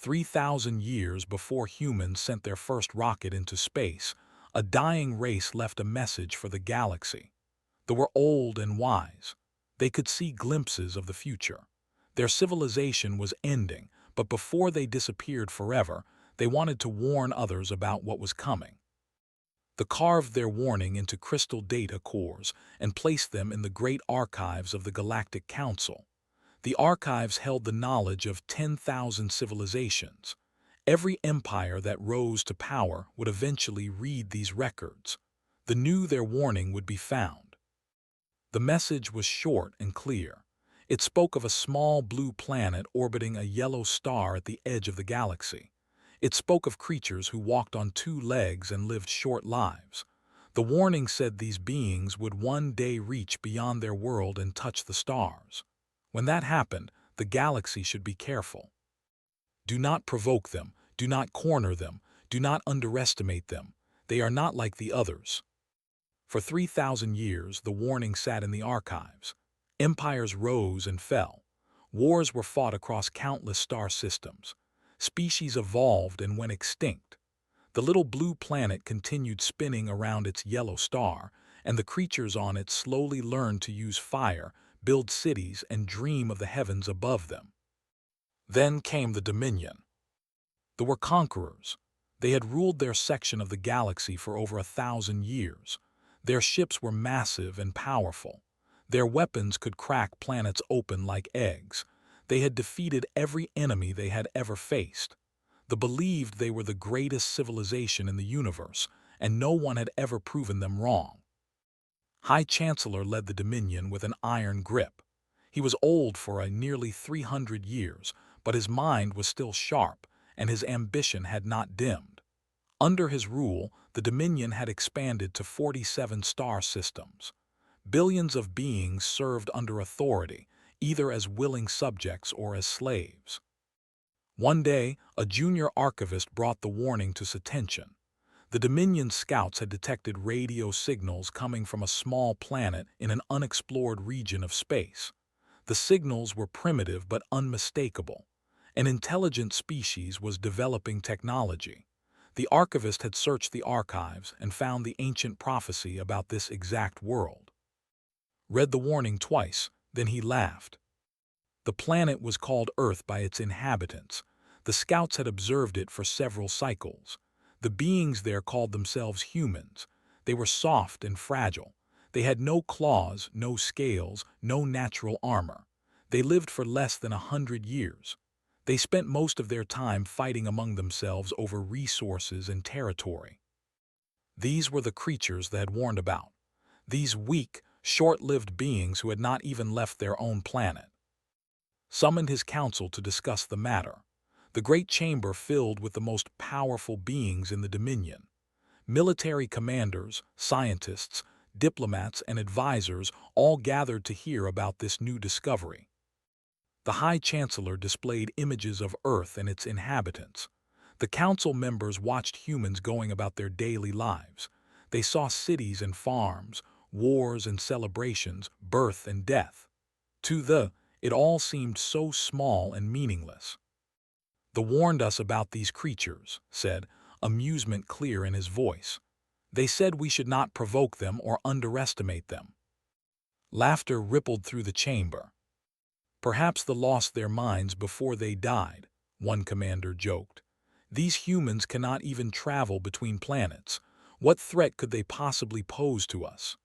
3,000 years before humans sent their first rocket into space, a dying race left a message for the galaxy. They were old and wise. They could see glimpses of the future. Their civilization was ending, but before they disappeared forever, they wanted to warn others about what was coming. They carved their warning into crystal data cores and placed them in the great archives of the Galactic Council. The archives held the knowledge of 10,000 civilizations. Every empire that rose to power would eventually read these records. They knew their warning would be found. The message was short and clear. It spoke of a small blue planet orbiting a yellow star at the edge of the galaxy. It spoke of creatures who walked on two legs and lived short lives. The warning said these beings would one day reach beyond their world and touch the stars. When that happened, the galaxy should be careful. Do not provoke them, do not corner them, do not underestimate them. They are not like the others. For 3,000 years, the warning sat in the archives. Empires rose and fell. Wars were fought across countless star systems. Species evolved and went extinct. The little blue planet continued spinning around its yellow star, and the creatures on it slowly learned to use fire, build cities, and dream of the heavens above them. Then came the Dominion. They were conquerors. They had ruled their section of the galaxy for over 1,000 years. Their ships were massive and powerful. Their weapons could crack planets open like eggs. They had defeated every enemy they had ever faced. They believed they were the greatest civilization in the universe, and no one had ever proven them wrong. High Chancellor led the Dominion with an iron grip. He was old for nearly 300 years, but his mind was still sharp, and his ambition had not dimmed. Under his rule, the Dominion had expanded to 47 star systems. Billions of beings served under authority, either as willing subjects or as slaves. One day, a junior archivist brought the warning to his attention. The Dominion scouts had detected radio signals coming from a small planet in an unexplored region of space. The signals were primitive but unmistakable. An intelligent species was developing technology. The archivist had searched the archives and found the ancient prophecy about this exact world. Read the warning twice, then he laughed. The planet was called Earth by its inhabitants. The scouts had observed it for several cycles. The beings there called themselves humans. They were soft and fragile. They had no claws, no scales, no natural armor. They lived for less than 100 years. They spent most of their time fighting among themselves over resources and territory. These were the creatures they had warned about. These weak, short-lived beings who had not even left their own planet. Summoned his council to discuss the matter. The great chamber filled with the most powerful beings in the Dominion. Military commanders, scientists, diplomats, and advisors all gathered to hear about this new discovery. The High Chancellor displayed images of Earth and its inhabitants. The council members watched humans going about their daily lives. They saw cities and farms, wars and celebrations, birth and death. It all seemed so small and meaningless. They warned us about these creatures, said, amusement clear in his voice. They said we should not provoke them or underestimate them. Laughter rippled through the chamber. Perhaps they lost their minds before they died, one commander joked. These humans cannot even travel between planets. What threat could they possibly pose to us?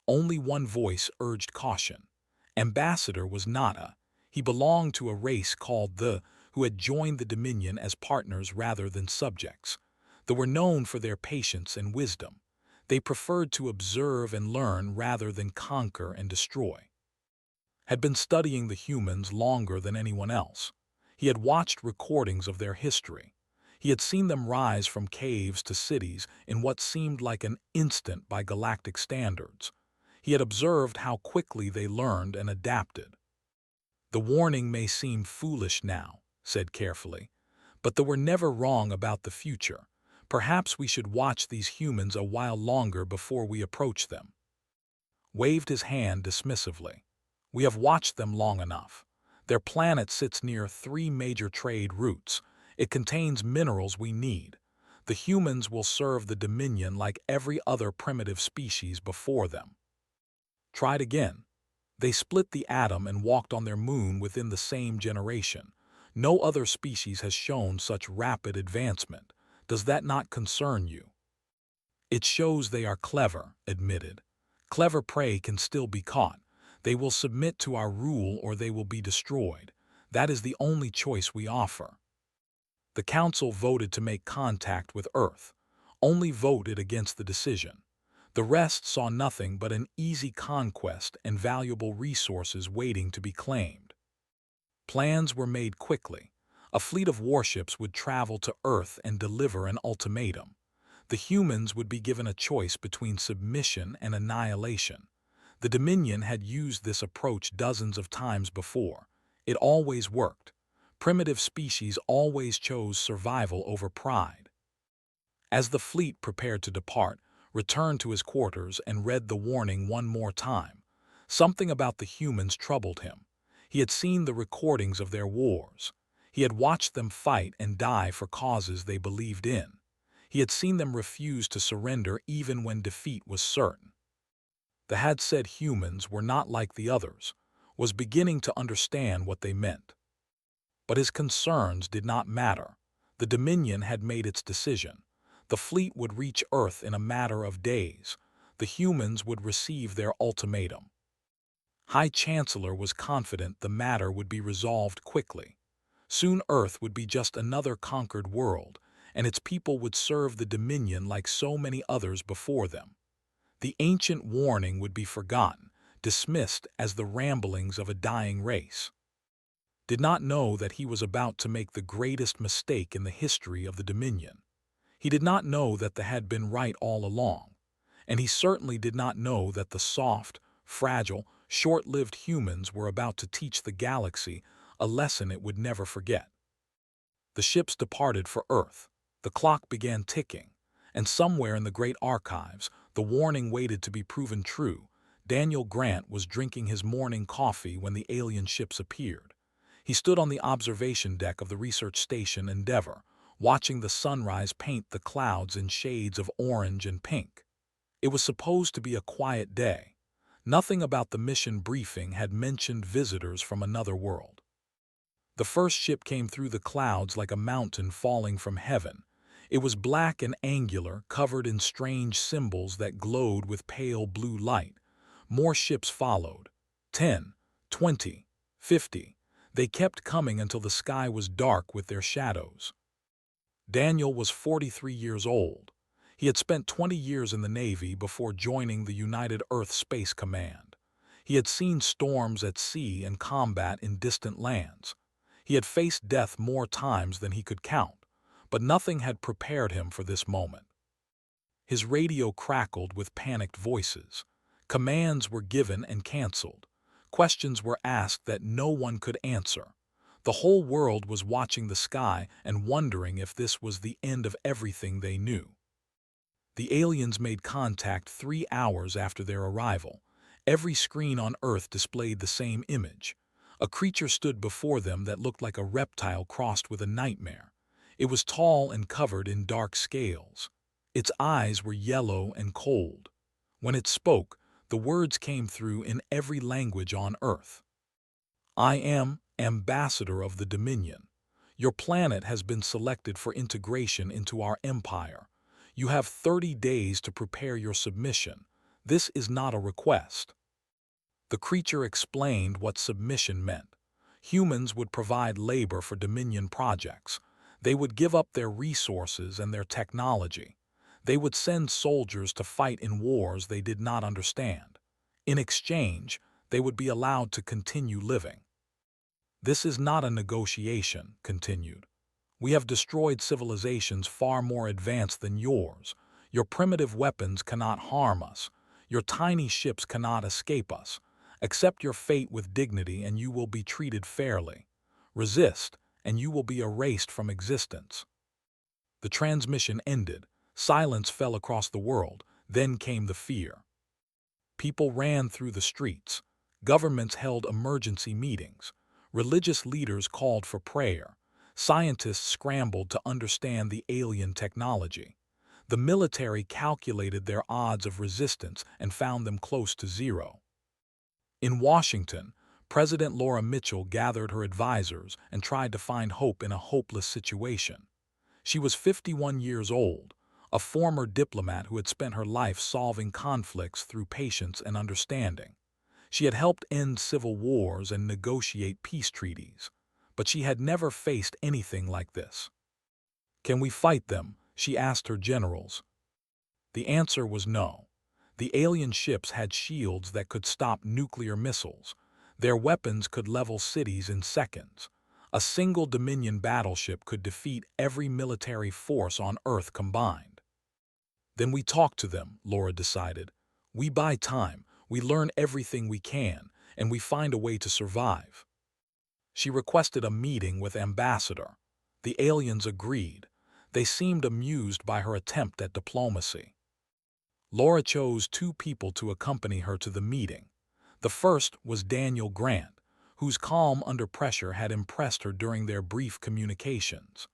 Only one voice urged caution. Ambassador was Nada. He belonged to a race called the, who had joined the Dominion as partners rather than subjects. They were known for their patience and wisdom. They preferred to observe and learn rather than conquer and destroy. Had been studying the humans longer than anyone else. He had watched recordings of their history. He had seen them rise from caves to cities in what seemed like an instant by galactic standards. He had observed how quickly they learned and adapted. The warning may seem foolish now, said carefully, but they were never wrong about the future. Perhaps we should watch these humans a while longer before we approach them. Waved his hand dismissively. We have watched them long enough. Their planet sits near three major trade routes. It contains minerals we need. The humans will serve the Dominion like every other primitive species before them. Tried again. They split the atom and walked on their moon within the same generation. No other species has shown such rapid advancement. Does that not concern you? It shows they are clever, admitted. Clever prey can still be caught. They will submit to our rule or they will be destroyed. That is the only choice we offer. The Council voted to make contact with Earth, only voted against the decision. The rest saw nothing but an easy conquest and valuable resources waiting to be claimed. Plans were made quickly. A fleet of warships would travel to Earth and deliver an ultimatum. The humans would be given a choice between submission and annihilation. The Dominion had used this approach dozens of times before. It always worked. Primitive species always chose survival over pride. As the fleet prepared to depart, returned to his quarters and read the warning one more time. Something about the humans troubled him. He had seen the recordings of their wars. He had watched them fight and die for causes they believed in. He had seen them refuse to surrender even when defeat was certain. The had said humans were not like the others, was beginning to understand what they meant. But his concerns did not matter. The Dominion had made its decision. The fleet would reach Earth in a matter of days. The humans would receive their ultimatum. High Chancellor was confident the matter would be resolved quickly. Soon Earth would be just another conquered world, and its people would serve the Dominion like so many others before them. The ancient warning would be forgotten, dismissed as the ramblings of a dying race. Did not know that he was about to make the greatest mistake in the history of the Dominion. He did not know that they had been right all along, and he certainly did not know that the soft, fragile, short-lived humans were about to teach the galaxy a lesson it would never forget. The ships departed for Earth. The clock began ticking, and somewhere in the great archives, the warning waited to be proven true. Daniel Grant was drinking his morning coffee when the alien ships appeared. He stood on the observation deck of the research station Endeavour, watching the sunrise paint the clouds in shades of orange and pink. It was supposed to be a quiet day. Nothing about the mission briefing had mentioned visitors from another world. The first ship came through the clouds like a mountain falling from heaven. It was black and angular, covered in strange symbols that glowed with pale blue light. More ships followed. 10, 20, 50. They kept coming until the sky was dark with their shadows. Daniel was 43 years old. He had spent 20 years in the Navy before joining the United Earth Space Command. He had seen storms at sea and combat in distant lands. He had faced death more times than he could count, but nothing had prepared him for this moment. His radio crackled with panicked voices. Commands were given and canceled. Questions were asked that no one could answer. The whole world was watching the sky and wondering if this was the end of everything they knew. The aliens made contact 3 hours after their arrival. Every screen on Earth displayed the same image. A creature stood before them that looked like a reptile crossed with a nightmare. It was tall and covered in dark scales. Its eyes were yellow and cold. When it spoke, the words came through in every language on Earth. I am ambassador of the Dominion. Your planet has been selected for integration into our empire. You have 30 days to prepare your submission. This is not a request. The creature explained what submission meant. Humans would provide labor for Dominion projects. They would give up their resources and their technology. They would send soldiers to fight in wars they did not understand. In exchange, they would be allowed to continue living. This is not a negotiation, continued. We have destroyed civilizations far more advanced than yours. Your primitive weapons cannot harm us. Your tiny ships cannot escape us. Accept your fate with dignity and you will be treated fairly. Resist, and you will be erased from existence. The transmission ended. Silence fell across the world. Then came the fear. People ran through the streets. Governments held emergency meetings. Religious leaders called for prayer. Scientists scrambled to understand the alien technology. The military calculated their odds of resistance and found them close to zero. In Washington, President Laura Mitchell gathered her advisors and tried to find hope in a hopeless situation. She was 51 years old, a former diplomat who had spent her life solving conflicts through patience and understanding. She had helped end civil wars and negotiate peace treaties, but she had never faced anything like this. "Can we fight them?" she asked her generals. The answer was no. The alien ships had shields that could stop nuclear missiles. Their weapons could level cities in seconds. A single Dominion battleship could defeat every military force on Earth combined. "Then we talk to them," Laura decided. "We buy time, we learn everything we can, and we find a way to survive." She requested a meeting with Ambassador. The aliens agreed. They seemed amused by her attempt at diplomacy. Laura chose two people to accompany her to the meeting. The first was Daniel Grant, whose calm under pressure had impressed her during their brief communications.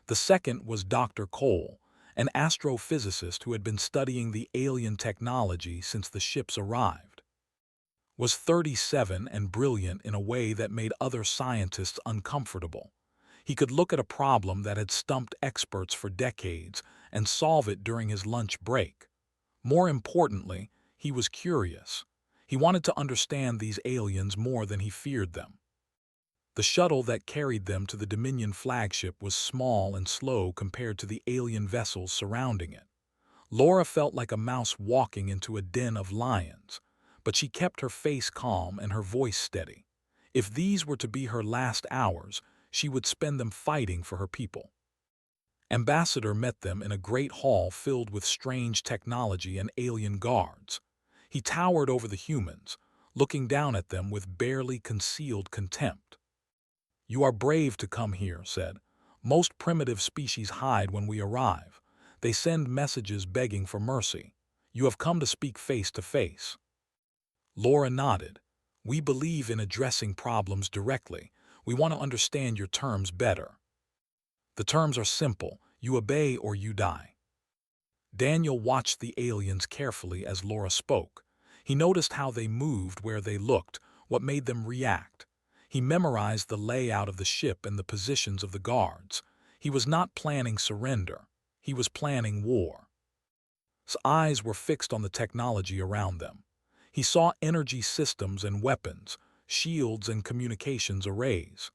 The second was Dr. Cole, an astrophysicist who had been studying the alien technology since the ships arrived. Was 37 and brilliant in a way that made other scientists uncomfortable. He could look at a problem that had stumped experts for decades and solve it during his lunch break. More importantly, he was curious. He wanted to understand these aliens more than he feared them. The shuttle that carried them to the Dominion flagship was small and slow compared to the alien vessels surrounding it. Laura felt like a mouse walking into a den of lions, but she kept her face calm and her voice steady. If these were to be her last hours, she would spend them fighting for her people. Ambassador met them in a great hall filled with strange technology and alien guards. He towered over the humans, looking down at them with barely concealed contempt. "You are brave to come here," said. "Most primitive species hide when we arrive. They send messages begging for mercy. You have come to speak face to face." Laura nodded. "We believe in addressing problems directly. We want to understand your terms better." "The terms are simple. You obey or you die." Daniel watched the aliens carefully as Laura spoke. He noticed how they moved, where they looked, what made them react. He memorized the layout of the ship and the positions of the guards. He was not planning surrender. He was planning war. His eyes were fixed on the technology around them. He saw energy systems and weapons, shields and communications arrays.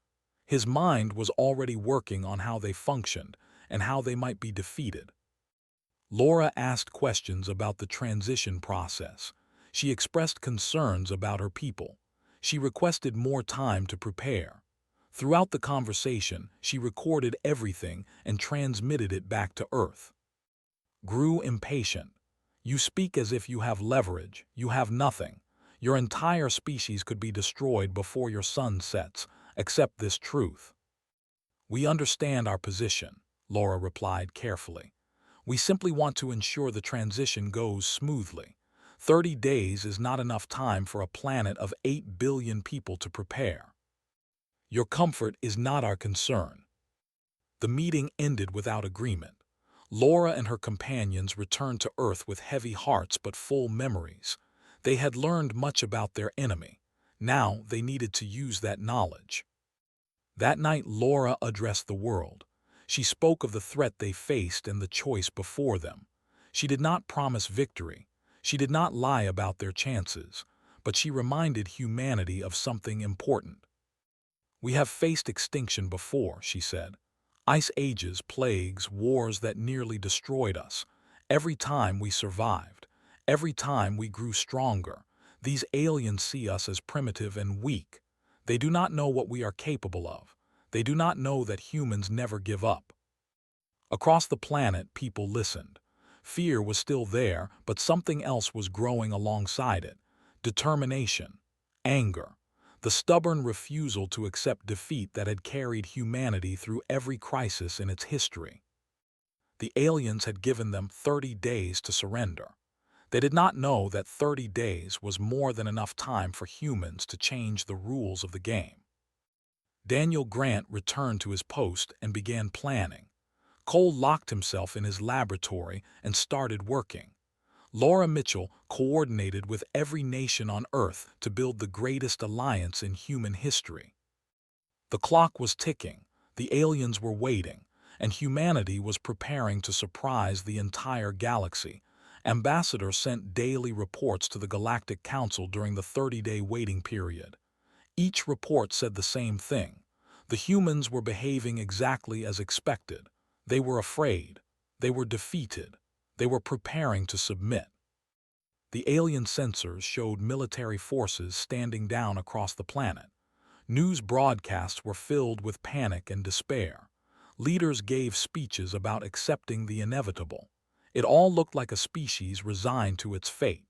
His mind was already working on how they functioned and how they might be defeated. Laura asked questions about the transition process. She expressed concerns about her people. She requested more time to prepare. Throughout the conversation, she recorded everything and transmitted it back to Earth. Grew impatient. "You speak as if you have leverage. You have nothing. Your entire species could be destroyed before your sun sets. Accept this truth." "We understand our position," Laura replied carefully. "We simply want to ensure the transition goes smoothly. 30 days is not enough time for a planet of 8 billion people to prepare. Your comfort is not our concern." The meeting ended without agreement. Laura and her companions returned to Earth with heavy hearts but full memories. They had learned much about their enemy. Now they needed to use that knowledge. That night Laura addressed the world. She spoke of the threat they faced and the choice before them. She did not promise victory. She did not lie about their chances, but she reminded humanity of something important. "We have faced extinction before," she said. "Ice ages, plagues, wars that nearly destroyed us. Every time we survived. Every time we grew stronger. These aliens see us as primitive and weak. They do not know what we are capable of. They do not know that humans never give up." Across the planet, people listened. Fear was still there, but something else was growing alongside it. Determination, anger, the stubborn refusal to accept defeat that had carried humanity through every crisis in its history. The aliens had given them 30 days to surrender. They did not know that 30 days was more than enough time for humans to change the rules of the game. Daniel Grant returned to his post and began planning. Cole locked himself in his laboratory and started working. Laura Mitchell coordinated with every nation on Earth to build the greatest alliance in human history. The clock was ticking, the aliens were waiting, and humanity was preparing to surprise the entire galaxy. Ambassador sent daily reports to the Galactic Council during the 30-day waiting period. Each report said the same thing. The humans were behaving exactly as expected. They were afraid. They were defeated. They were preparing to submit. The alien sensors showed military forces standing down across the planet. News broadcasts were filled with panic and despair. Leaders gave speeches about accepting the inevitable. It all looked like a species resigned to its fate.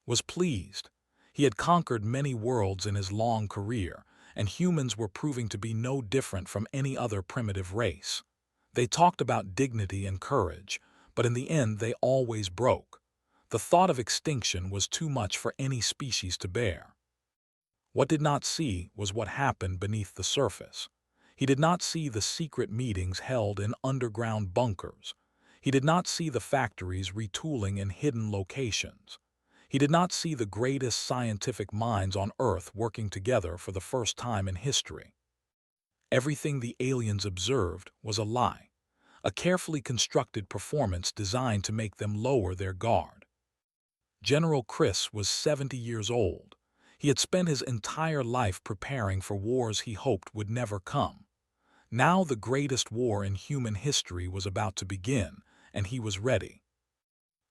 Was pleased. He had conquered many worlds in his long career, and humans were proving to be no different from any other primitive race. They talked about dignity and courage, but in the end they always broke. The thought of extinction was too much for any species to bear. What did not see was what happened beneath the surface. He did not see the secret meetings held in underground bunkers. He did not see the factories retooling in hidden locations. He did not see the greatest scientific minds on Earth working together for the first time in history. Everything the aliens observed was a lie, a carefully constructed performance designed to make them lower their guard. General Chris was 70 years old. He had spent his entire life preparing for wars he hoped would never come. Now the greatest war in human history was about to begin, and he was ready.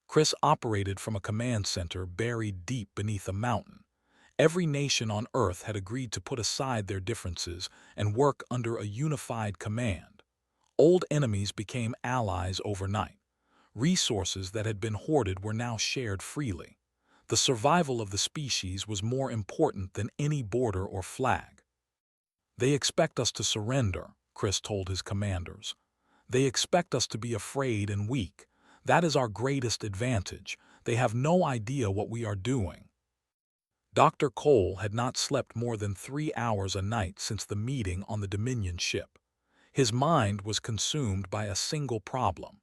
Chris operated from a command center buried deep beneath a mountain. Every nation on Earth had agreed to put aside their differences and work under a unified command. Old enemies became allies overnight. Resources that had been hoarded were now shared freely. The survival of the species was more important than any border or flag. They expect us to surrender, Chris told his commanders. They expect us to be afraid and weak. That is our greatest advantage. They have no idea what we are doing. Dr. Cole had not slept more than 3 hours a night since the meeting on the Dominion ship. His mind was consumed by a single problem.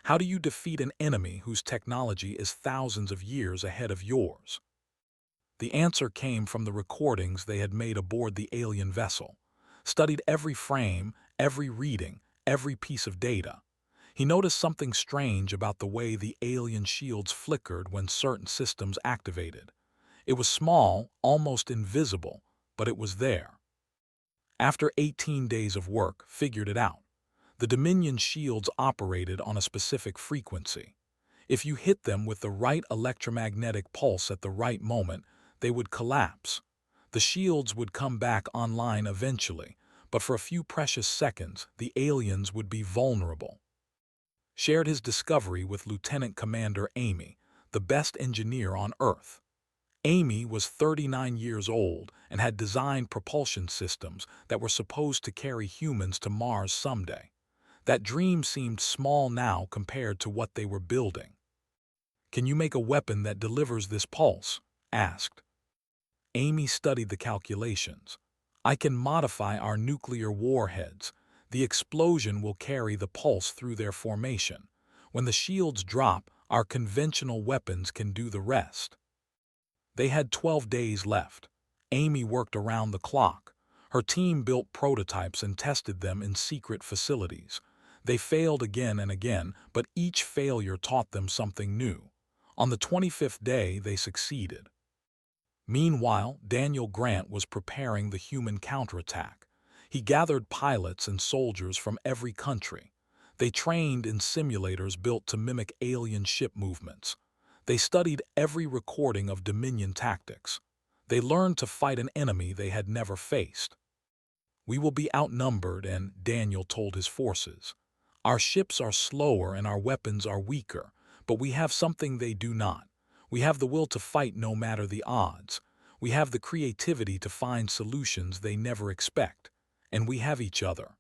How do you defeat an enemy whose technology is thousands of years ahead of yours? The answer came from the recordings they had made aboard the alien vessel. Studied every frame, every reading, every piece of data. He noticed something strange about the way the alien shields flickered when certain systems activated. It was small, almost invisible, but it was there. After 18 days of work, figured it out. The Dominion shields operated on a specific frequency. If you hit them with the right electromagnetic pulse at the right moment, they would collapse. The shields would come back online eventually, but for a few precious seconds, the aliens would be vulnerable. Shared his discovery with Lieutenant Commander Amy, the best engineer on Earth. Amy was 39 years old and had designed propulsion systems that were supposed to carry humans to Mars someday. That dream seemed small now compared to what they were building. "Can you make a weapon that delivers this pulse?" asked. Amy studied the calculations. "I can modify our nuclear warheads. The explosion will carry the pulse through their formation. When the shields drop, our conventional weapons can do the rest." They had 12 days left. Amy worked around the clock. Her team built prototypes and tested them in secret facilities. They failed again and again, but each failure taught them something new. On the 25th day, they succeeded. Meanwhile, Daniel Grant was preparing the human counterattack. He gathered pilots and soldiers from every country. They trained in simulators built to mimic alien ship movements. They studied every recording of Dominion tactics. They learned to fight an enemy they had never faced. "We will be outnumbered," and Daniel told his forces. "Our ships are slower and our weapons are weaker, but we have something they do not. We have the will to fight no matter the odds. We have the creativity to find solutions they never expect. And we have each other."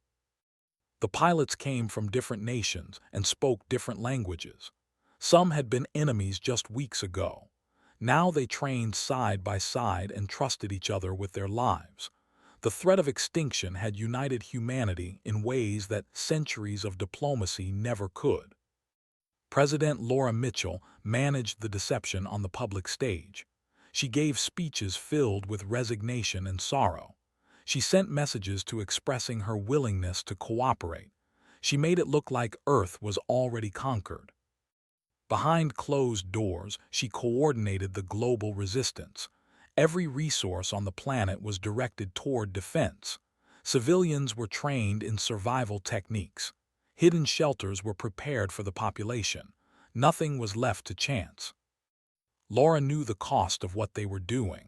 The pilots came from different nations and spoke different languages. Some had been enemies just weeks ago. Now they trained side by side and trusted each other with their lives. The threat of extinction had united humanity in ways that centuries of diplomacy never could. President Laura Mitchell managed the deception on the public stage. She gave speeches filled with resignation and sorrow. She sent messages expressing her willingness to cooperate. She made it look like Earth was already conquered. Behind closed doors, she coordinated the global resistance. Every resource on the planet was directed toward defense. Civilians were trained in survival techniques. Hidden shelters were prepared for the population. Nothing was left to chance. Laura knew the cost of what they were doing.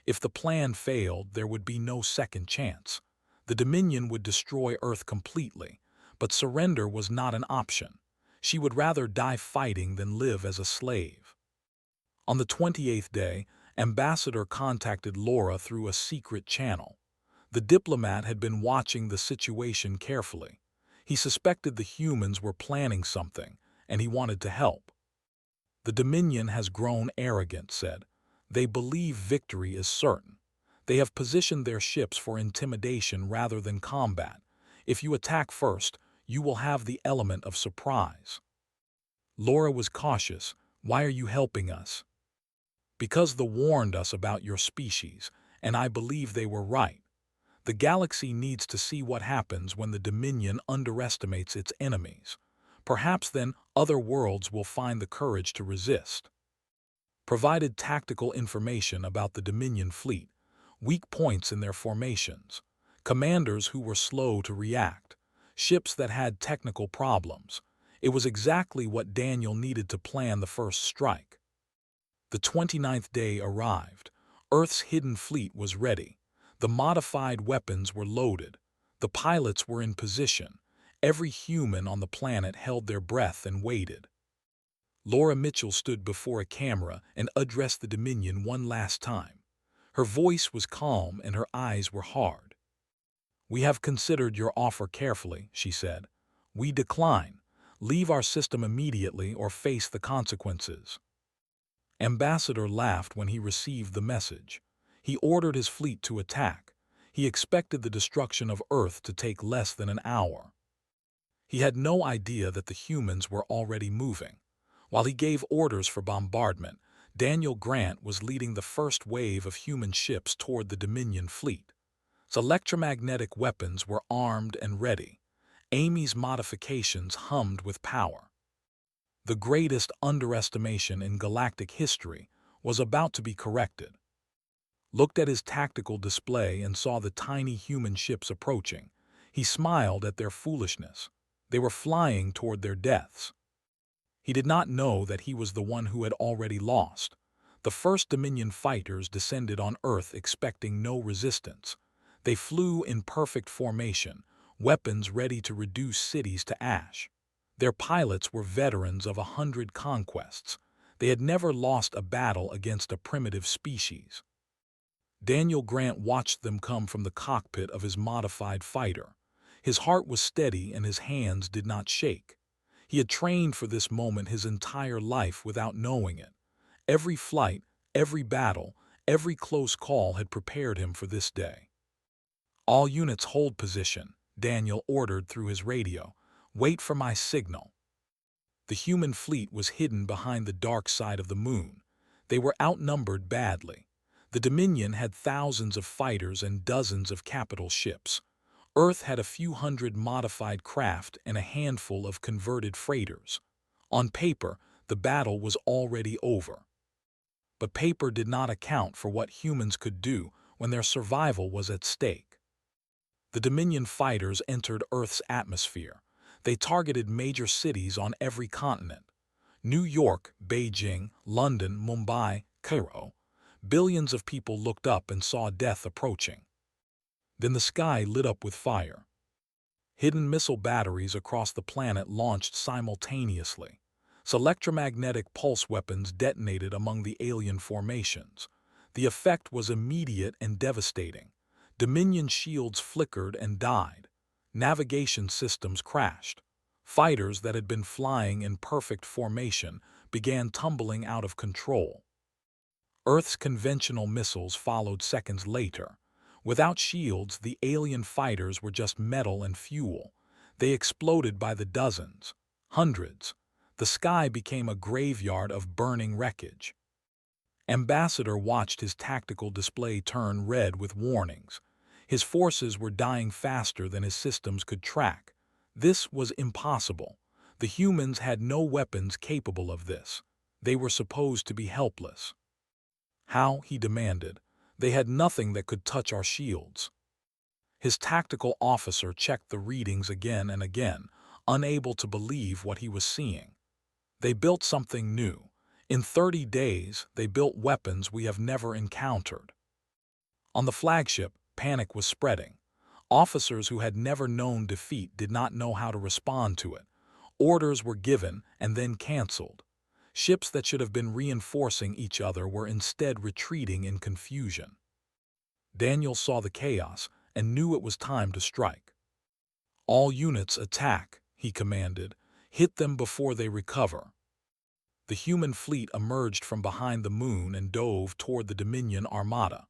If the plan failed, there would be no second chance. The Dominion would destroy Earth completely, but surrender was not an option. She would rather die fighting than live as a slave. On the 28th day, Ambassador contacted Laura through a secret channel. The diplomat had been watching the situation carefully. He suspected the humans were planning something, and he wanted to help. The Dominion has grown arrogant, said. They believe victory is certain. They have positioned their ships for intimidation rather than combat. If you attack first, you will have the element of surprise. Laura was cautious. Why are you helping us? Because they warned us about your species, and I believe they were right. The galaxy needs to see what happens when the Dominion underestimates its enemies. Perhaps then other worlds will find the courage to resist. Provided tactical information about the Dominion fleet, weak points in their formations, commanders who were slow to react, ships that had technical problems. It was exactly what Daniel needed to plan the first strike. The 29th day arrived. Earth's hidden fleet was ready. The modified weapons were loaded. The pilots were in position. Every human on the planet held their breath and waited. Laura Mitchell stood before a camera and addressed the Dominion one last time. Her voice was calm and her eyes were hard. "We have considered your offer carefully," she said. "We decline. Leave our system immediately or face the consequences." Ambassador laughed when he received the message. He ordered his fleet to attack. He expected the destruction of Earth to take less than an hour. He had no idea that the humans were already moving. While he gave orders for bombardment, Daniel Grant was leading the first wave of human ships toward the Dominion fleet. Electromagnetic weapons were armed and ready. Amy's modifications hummed with power. The greatest underestimation in galactic history was about to be corrected. Looked at his tactical display and saw the tiny human ships approaching. He smiled at their foolishness. They were flying toward their deaths. He did not know that he was the one who had already lost. The first Dominion fighters descended on Earth expecting no resistance. They flew in perfect formation, weapons ready to reduce cities to ash. Their pilots were veterans of 100 conquests. They had never lost a battle against a primitive species. Daniel Grant watched them come from the cockpit of his modified fighter. His heart was steady and his hands did not shake. He had trained for this moment his entire life without knowing it. Every flight, every battle, every close call had prepared him for this day. "All units hold position," Daniel ordered through his radio. "Wait for my signal." The human fleet was hidden behind the dark side of the moon. They were outnumbered badly. The Dominion had thousands of fighters and dozens of capital ships. Earth had a few hundred modified craft and a handful of converted freighters. On paper, the battle was already over. But paper did not account for what humans could do when their survival was at stake. The Dominion fighters entered Earth's atmosphere. They targeted major cities on every continent. New York, Beijing, London, Mumbai, Cairo. Billions of people looked up and saw death approaching. Then the sky lit up with fire. Hidden missile batteries across the planet launched simultaneously. Electromagnetic pulse weapons detonated among the alien formations. The effect was immediate and devastating. Dominion shields flickered and died. Navigation systems crashed. Fighters that had been flying in perfect formation began tumbling out of control. Earth's conventional missiles followed seconds later. Without shields, the alien fighters were just metal and fuel. They exploded by the dozens, hundreds. The sky became a graveyard of burning wreckage. Ambassador watched his tactical display turn red with warnings. His forces were dying faster than his systems could track. This was impossible. The humans had no weapons capable of this. They were supposed to be helpless. How? He demanded. They had nothing that could touch our shields. His tactical officer checked the readings again and again, unable to believe what he was seeing. They built something new. In 30 days, they built weapons we have never encountered. On the flagship, panic was spreading. Officers who had never known defeat did not know how to respond to it. Orders were given and then canceled. Ships that should have been reinforcing each other were instead retreating in confusion. Daniel saw the chaos and knew it was time to strike. "All units attack," he commanded. "Hit them before they recover." The human fleet emerged from behind the moon and dove toward the Dominion armada.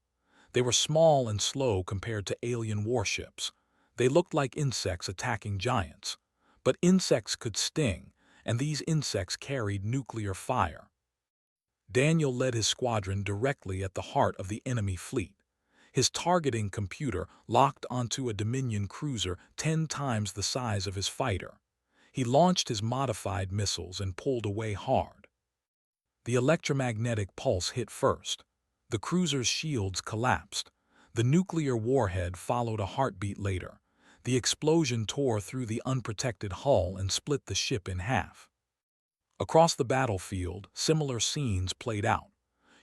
They were small and slow compared to alien warships. They looked like insects attacking giants. But insects could sting, and these insects carried nuclear fire. Daniel led his squadron directly at the heart of the enemy fleet. His targeting computer locked onto a Dominion cruiser 10 times the size of his fighter. He launched his modified missiles and pulled away hard. The electromagnetic pulse hit first. The cruiser's shields collapsed. The nuclear warhead followed a heartbeat later. The explosion tore through the unprotected hull and split the ship in half. Across the battlefield, similar scenes played out.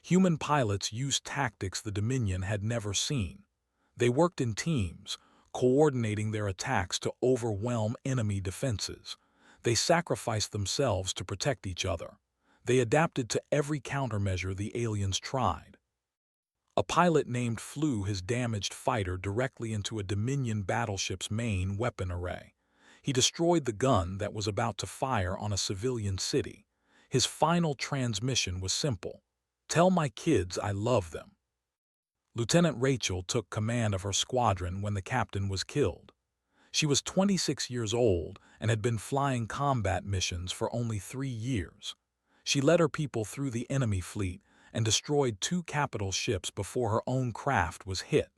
Human pilots used tactics the Dominion had never seen. They worked in teams, coordinating their attacks to overwhelm enemy defenses. They sacrificed themselves to protect each other. They adapted to every countermeasure the aliens tried. A pilot named flew his damaged fighter directly into a Dominion battleship's main weapon array. He destroyed the gun that was about to fire on a civilian city. His final transmission was simple: "Tell my kids I love them." Lieutenant Rachel took command of her squadron when the captain was killed. She was 26 years old and had been flying combat missions for only 3 years. She led her people through the enemy fleet and destroyed 2 capital ships before her own craft was hit.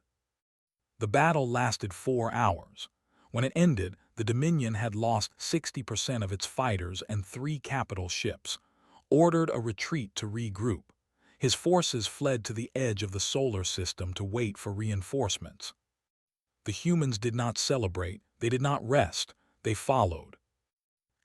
The battle lasted 4 hours. When it ended, the Dominion had lost 60% of its fighters and 3 capital ships, ordered a retreat to regroup. His forces fled to the edge of the solar system to wait for reinforcements. The humans did not celebrate, they did not rest, they followed.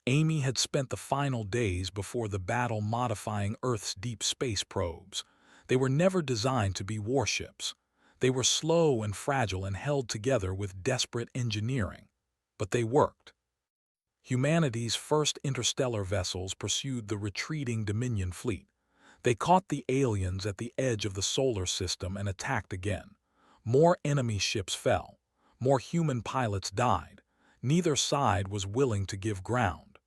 Amy had spent the final days before the battle modifying Earth's deep space probes. They were never designed to be warships. They were slow and fragile and held together with desperate engineering. But they worked. Humanity's first interstellar vessels pursued the retreating Dominion fleet. They caught the aliens at the edge of the solar system and attacked again. More enemy ships fell. More human pilots died. Neither side was willing to give ground.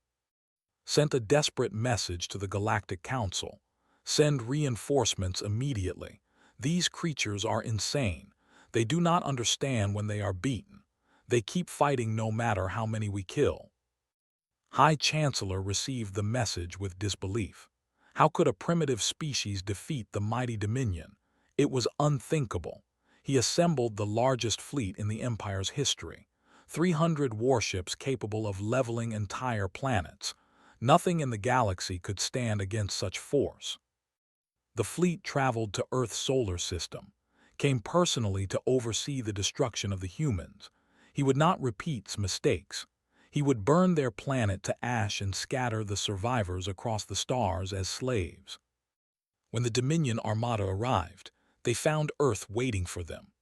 Sent a desperate message to the Galactic Council. "Send reinforcements immediately. These creatures are insane. They do not understand when they are beaten. They keep fighting no matter how many we kill." High Chancellor received the message with disbelief. How could a primitive species defeat the mighty Dominion? It was unthinkable. He assembled the largest fleet in the Empire's history. 300 warships capable of leveling entire planets. Nothing in the galaxy could stand against such force. The fleet traveled to Earth's solar system, came personally to oversee the destruction of the humans. He would not repeat mistakes. He would burn their planet to ash and scatter the survivors across the stars as slaves. When the Dominion armada arrived, they found Earth waiting for them.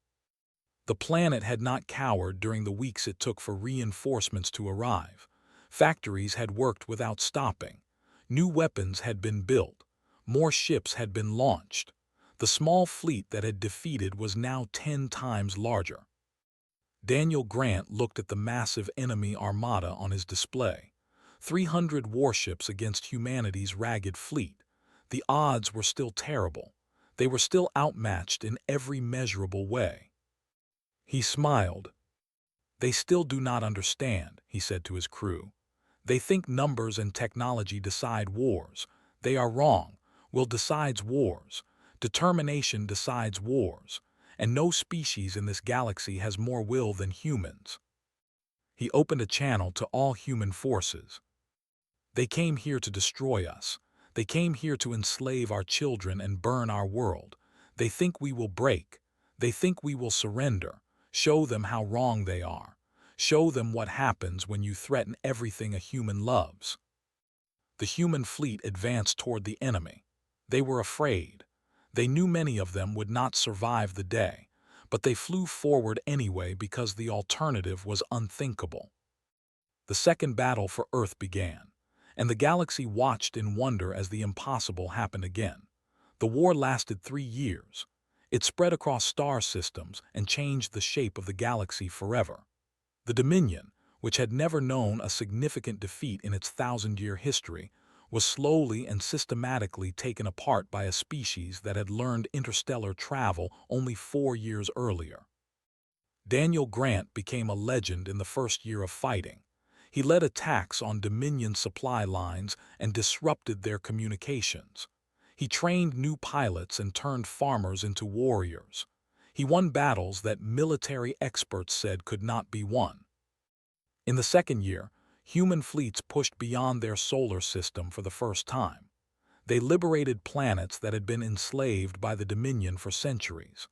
The planet had not cowered during the weeks it took for reinforcements to arrive. Factories had worked without stopping. New weapons had been built. More ships had been launched. The small fleet that had defeated was now 10 times larger. Daniel Grant looked at the massive enemy armada on his display. 300 warships against humanity's ragged fleet. The odds were still terrible. They were still outmatched in every measurable way. He smiled. "They still do not understand," he said to his crew. "They think numbers and technology decide wars. They are wrong. Will decides wars. Determination decides wars. And no species in this galaxy has more will than humans." He opened a channel to all human forces. "They came here to destroy us. They came here to enslave our children and burn our world. They think we will break. They think we will surrender. Show them how wrong they are. Show them what happens when you threaten everything a human loves." The human fleet advanced toward the enemy. They were afraid. They knew many of them would not survive the day, but they flew forward anyway because the alternative was unthinkable. The second battle for Earth began, and the galaxy watched in wonder as the impossible happened again. The war lasted 3 years. It spread across star systems and changed the shape of the galaxy forever. The Dominion, which had never known a significant defeat in its 1,000-year history, was slowly and systematically taken apart by a species that had learned interstellar travel only 4 years earlier. Daniel Grant became a legend in the first year of fighting. He led attacks on Dominion supply lines and disrupted their communications. He trained new pilots and turned farmers into warriors. He won battles that military experts said could not be won. In the second year, human fleets pushed beyond their solar system for the first time. They liberated planets that had been enslaved by the Dominion for centuries.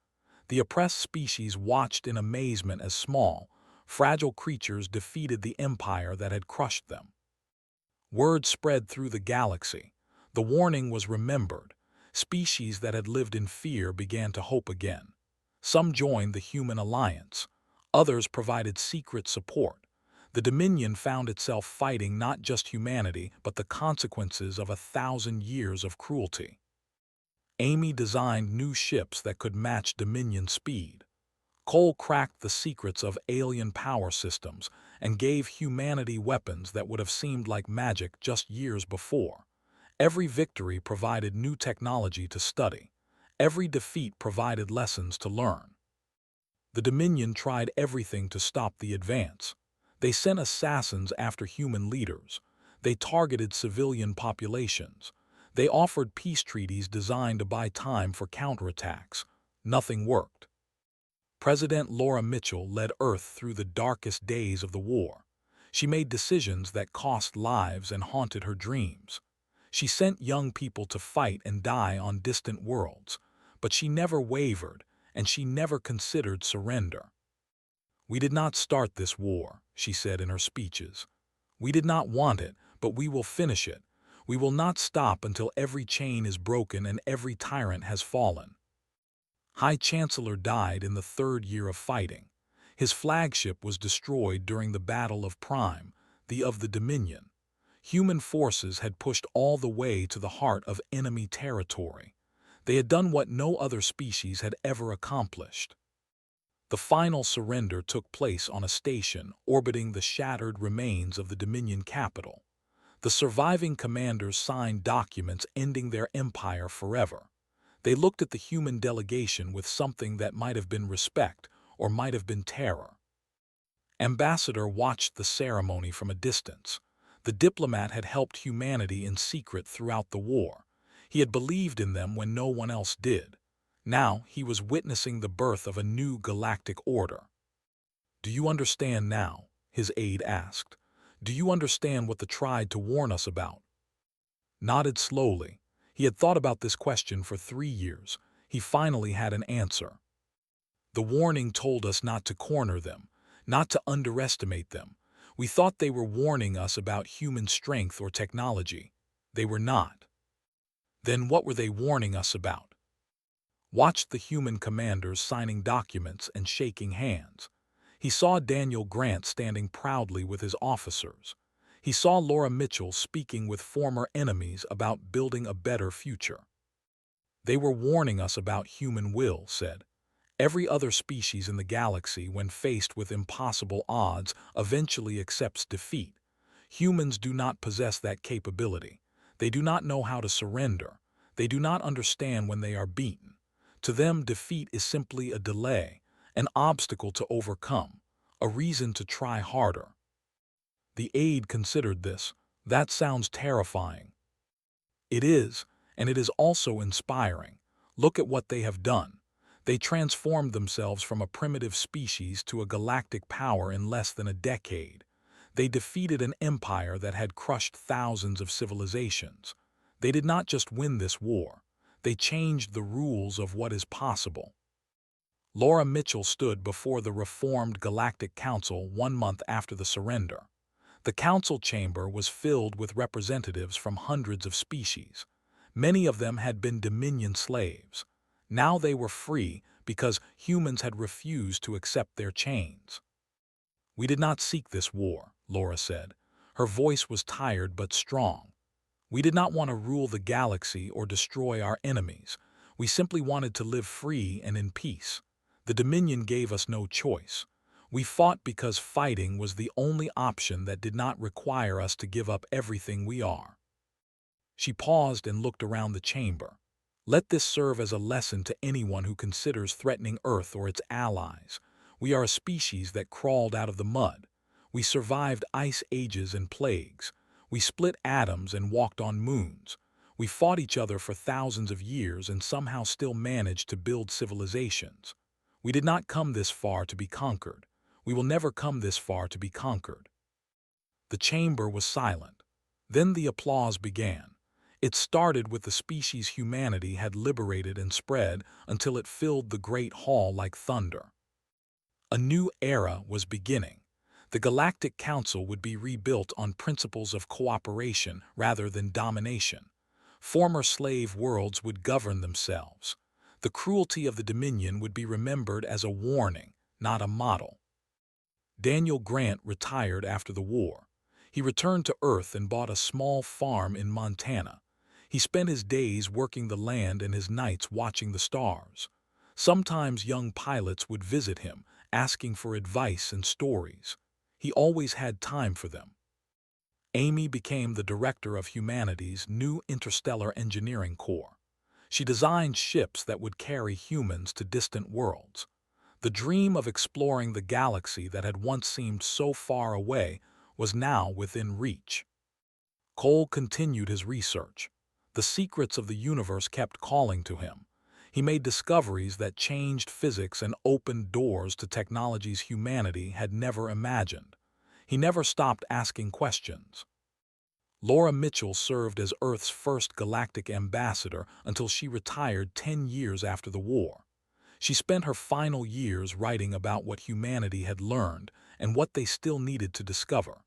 The oppressed species watched in amazement as small, fragile creatures defeated the empire that had crushed them. Word spread through the galaxy. The warning was remembered. Species that had lived in fear began to hope again. Some joined the human alliance. Others provided secret support. The Dominion found itself fighting not just humanity, but the consequences of 1,000 years of cruelty. Amy designed new ships that could match Dominion speed. Cole cracked the secrets of alien power systems and gave humanity weapons that would have seemed like magic just years before. Every victory provided new technology to study. Every defeat provided lessons to learn. The Dominion tried everything to stop the advance. They sent assassins after human leaders. They targeted civilian populations. They offered peace treaties designed to buy time for counterattacks. Nothing worked. President Laura Mitchell led Earth through the darkest days of the war. She made decisions that cost lives and haunted her dreams. She sent young people to fight and die on distant worlds, but she never wavered, and she never considered surrender. "We did not start this war," she said in her speeches. "We did not want it, but we will finish it. We will not stop until every chain is broken and every tyrant has fallen." High Chancellor died in the 3rd year of fighting. His flagship was destroyed during the Battle of Prime, of the Dominion. Human forces had pushed all the way to the heart of enemy territory. They had done what no other species had ever accomplished. The final surrender took place on a station orbiting the shattered remains of the Dominion capital. The surviving commanders signed documents ending their empire forever. They looked at the human delegation with something that might have been respect or might have been terror. Ambassador watched the ceremony from a distance. The diplomat had helped humanity in secret throughout the war. He had believed in them when no one else did. Now he was witnessing the birth of a new galactic order. "Do you understand now?" his aide asked. "Do you understand what they tried to warn us about?" Nodded slowly. He had thought about this question for 3 years. He finally had an answer. "The warning told us not to corner them, not to underestimate them. We thought they were warning us about human strength or technology. They were not." "Then what were they warning us about?" Watched the human commanders signing documents and shaking hands. He saw Daniel Grant standing proudly with his officers. He saw Laura Mitchell speaking with former enemies about building a better future. "They were warning us about human will," said. "Every other species in the galaxy, when faced with impossible odds, eventually accepts defeat. Humans do not possess that capability. They do not know how to surrender. They do not understand when they are beaten. To them, defeat is simply a delay, an obstacle to overcome, a reason to try harder. The aide considered this. That sounds terrifying. It is, and it is also inspiring. Look at what they have done. They transformed themselves from a primitive species to a galactic power in less than a decade. They defeated an empire that had crushed thousands of civilizations. They did not just win this war. They changed the rules of what is possible. Laura Mitchell stood before the reformed Galactic Council 1 month after the surrender. The council chamber was filled with representatives from hundreds of species. Many of them had been Dominion slaves. Now they were free because humans had refused to accept their chains. "We did not seek this war," Laura said. Her voice was tired but strong. "We did not want to rule the galaxy or destroy our enemies. We simply wanted to live free and in peace. The Dominion gave us no choice. We fought because fighting was the only option that did not require us to give up everything we are." She paused and looked around the chamber. "Let this serve as a lesson to anyone who considers threatening Earth or its allies. We are a species that crawled out of the mud. We survived ice ages and plagues. We split atoms and walked on moons. We fought each other for thousands of years and somehow still managed to build civilizations. We did not come this far to be conquered. We will never come this far to be conquered." The chamber was silent. Then the applause began. It started with the species humanity had liberated and spread until it filled the great hall like thunder. A new era was beginning. The Galactic Council would be rebuilt on principles of cooperation rather than domination. Former slave worlds would govern themselves. The cruelty of the Dominion would be remembered as a warning, not a model. Daniel Grant retired after the war. He returned to Earth and bought a small farm in Montana. He spent his days working the land and his nights watching the stars. Sometimes young pilots would visit him, asking for advice and stories. He always had time for them. Amy became the director of humanity's new interstellar engineering corps. She designed ships that would carry humans to distant worlds. The dream of exploring the galaxy that had once seemed so far away was now within reach. Cole continued his research. The secrets of the universe kept calling to him. He made discoveries that changed physics and opened doors to technologies humanity had never imagined. He never stopped asking questions. Laura Mitchell served as Earth's first galactic ambassador until she retired 10 years after the war. She spent her final years writing about what humanity had learned and what they still needed to discover.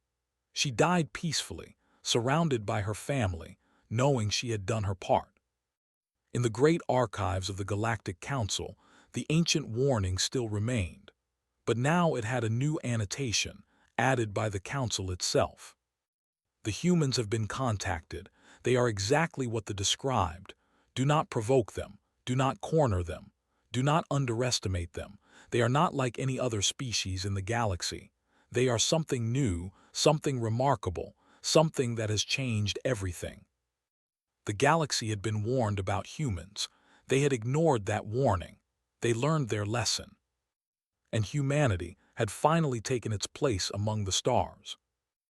She died peacefully, surrounded by her family, knowing she had done her part. In the great archives of the Galactic Council, the ancient warning still remained, but now it had a new annotation, added by the Council itself. "The humans have been contacted. They are exactly what they described. Do not provoke them. Do not corner them. Do not underestimate them. They are not like any other species in the galaxy. They are something new, something remarkable, something that has changed everything." The galaxy had been warned about humans. They had ignored that warning. They learned their lesson. And humanity had finally taken its place among the stars.